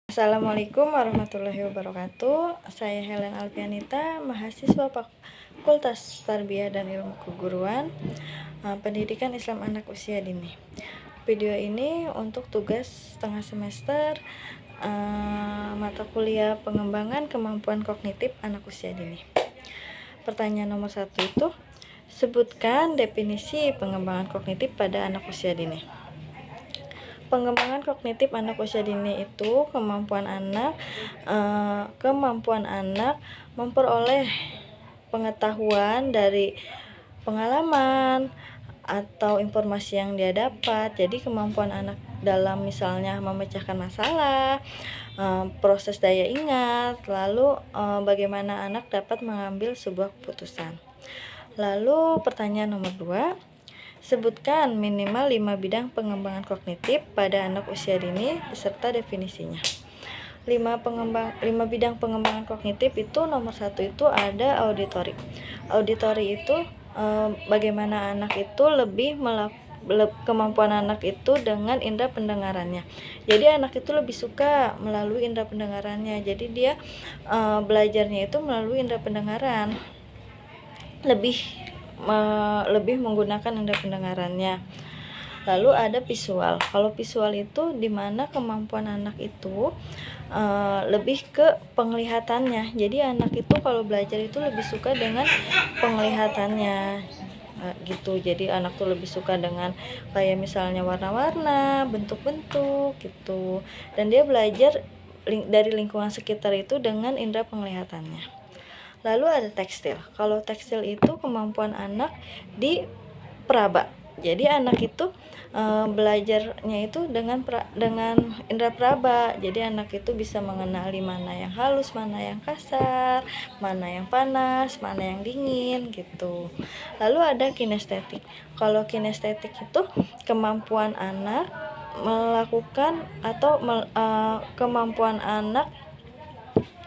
Assalamualaikum warahmatullahi wabarakatuh. Saya Helen Alfianita, mahasiswa Fakultas Tarbiyah dan Ilmu Keguruan, Pendidikan Islam Anak Usia Dini. Video ini untuk tugas setengah semester mata kuliah pengembangan kemampuan kognitif anak usia dini. Pertanyaan nomor 1 itu, sebutkan definisi pengembangan kognitif pada anak usia dini. Pengembangan kognitif anak usia dini itu kemampuan anak memperoleh pengetahuan dari pengalaman atau informasi yang dia dapat. Jadi kemampuan anak dalam misalnya memecahkan masalah, proses daya ingat, lalu bagaimana anak dapat mengambil sebuah keputusan. Lalu pertanyaan nomor 2, sebutkan minimal 5 bidang pengembangan kognitif pada anak usia dini beserta definisinya. 5 bidang pengembangan kognitif itu nomor 1 itu ada auditori. Auditori itu bagaimana anak itu kemampuan anak itu dengan indera pendengarannya. Jadi anak itu lebih suka melalui indera pendengarannya. Jadi dia belajarnya itu melalui indera pendengaran. Lebih menggunakan indera pendengarannya. Lalu ada visual. Kalau visual itu dimana kemampuan anak itu lebih ke penglihatannya. Jadi anak itu kalau belajar itu lebih suka dengan penglihatannya gitu. Jadi anak tuh lebih suka dengan kayak misalnya warna-warna, bentuk-bentuk gitu. Dan dia belajar dari lingkungan sekitar itu dengan indera penglihatannya. Lalu ada tekstil. Kalau tekstil itu kemampuan anak di peraba. Jadi anak itu belajarnya itu dengan indera peraba. Jadi anak itu bisa mengenali mana yang halus, mana yang kasar, mana yang panas, mana yang dingin gitu. Lalu ada kinestetik. Kalau kinestetik itu kemampuan anak melakukan atau kemampuan anak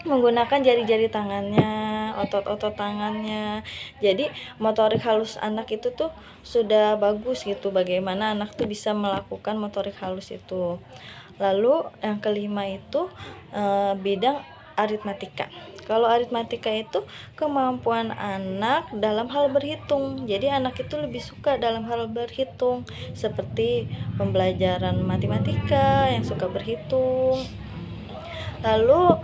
menggunakan jari-jari tangannya, otot-otot tangannya. Jadi motorik halus anak itu tuh sudah bagus gitu, bagaimana anak tuh bisa melakukan motorik halus itu. Lalu yang kelima itu bidang aritmatika. Kalau aritmatika itu kemampuan anak dalam hal berhitung. Jadi anak itu lebih suka dalam hal berhitung, seperti pembelajaran matematika yang suka berhitung. Lalu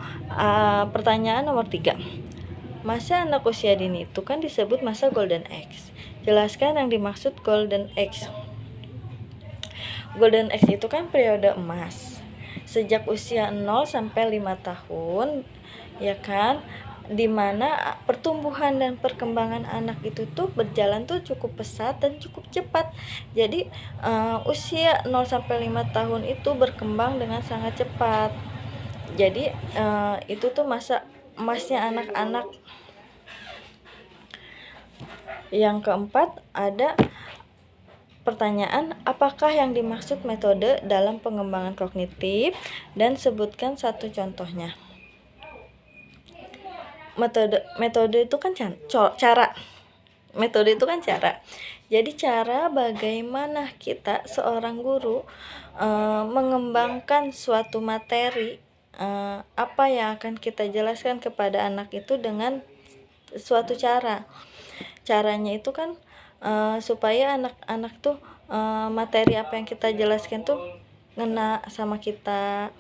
pertanyaan nomor 3, masa anak usia dini itu kan disebut masa Golden Age. Jelaskan yang dimaksud Golden Age. Golden Age itu kan periode emas, sejak usia 0 sampai 5 tahun, ya kan, dimana pertumbuhan dan perkembangan anak itu tuh berjalan tuh cukup pesat dan cukup cepat. Jadi usia 0 sampai 5 tahun itu berkembang dengan sangat cepat. Jadi itu tuh masa emasnya anak-anak. Yang keempat ada pertanyaan, apakah yang dimaksud metode dalam pengembangan kognitif dan sebutkan satu contohnya. Metode itu kan cara. Metode itu kan cara. Jadi cara bagaimana kita seorang guru mengembangkan suatu materi, apa yang akan kita jelaskan kepada anak itu dengan suatu cara. Caranya itu kan supaya anak-anak tuh materi apa yang kita jelaskan tuh ngena sama kita.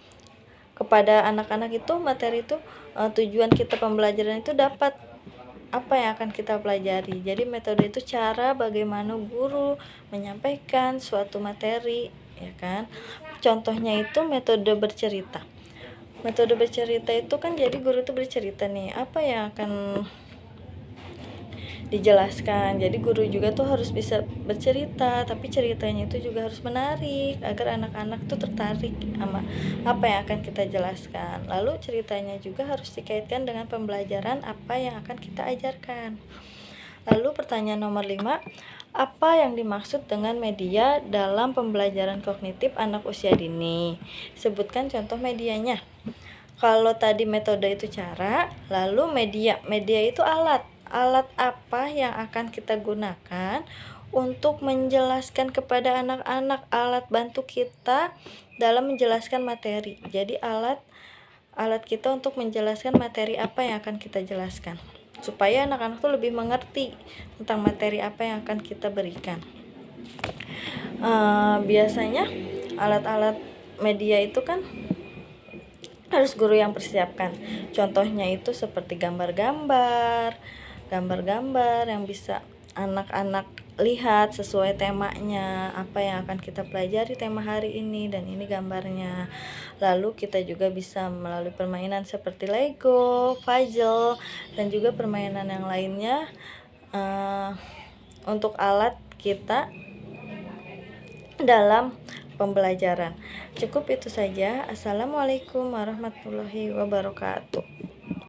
Kepada anak-anak itu materi itu tujuan kita pembelajaran itu dapat apa yang akan kita pelajari. Jadi metode itu cara bagaimana guru menyampaikan suatu materi, ya kan. Contohnya itu metode bercerita. Metode bercerita itu kan jadi guru tuh bercerita nih, apa yang akan dijelaskan. Jadi guru juga tuh harus bisa bercerita, tapi ceritanya itu juga harus menarik agar anak-anak tuh tertarik sama apa yang akan kita jelaskan. Lalu ceritanya juga harus dikaitkan dengan pembelajaran apa yang akan kita ajarkan. Lalu pertanyaan nomor 5, apa yang dimaksud dengan media dalam pembelajaran kognitif anak usia dini? Sebutkan contoh medianya. Kalau tadi metode itu cara, lalu media itu alat apa yang akan kita gunakan untuk menjelaskan kepada anak-anak, alat bantu kita dalam menjelaskan materi. Jadi alat kita untuk menjelaskan materi apa yang akan kita jelaskan, supaya anak-anak tuh lebih mengerti tentang materi apa yang akan kita berikan. Biasanya alat-alat media itu kan harus guru yang persiapkan. Contohnya itu seperti gambar-gambar yang bisa anak-anak lihat sesuai temanya, apa yang akan kita pelajari tema hari ini, dan ini gambarnya. Lalu kita juga bisa melalui permainan seperti Lego, puzzle, dan juga permainan yang lainnya untuk alat kita dalam pembelajaran. Cukup itu saja. Assalamualaikum warahmatullahi wabarakatuh.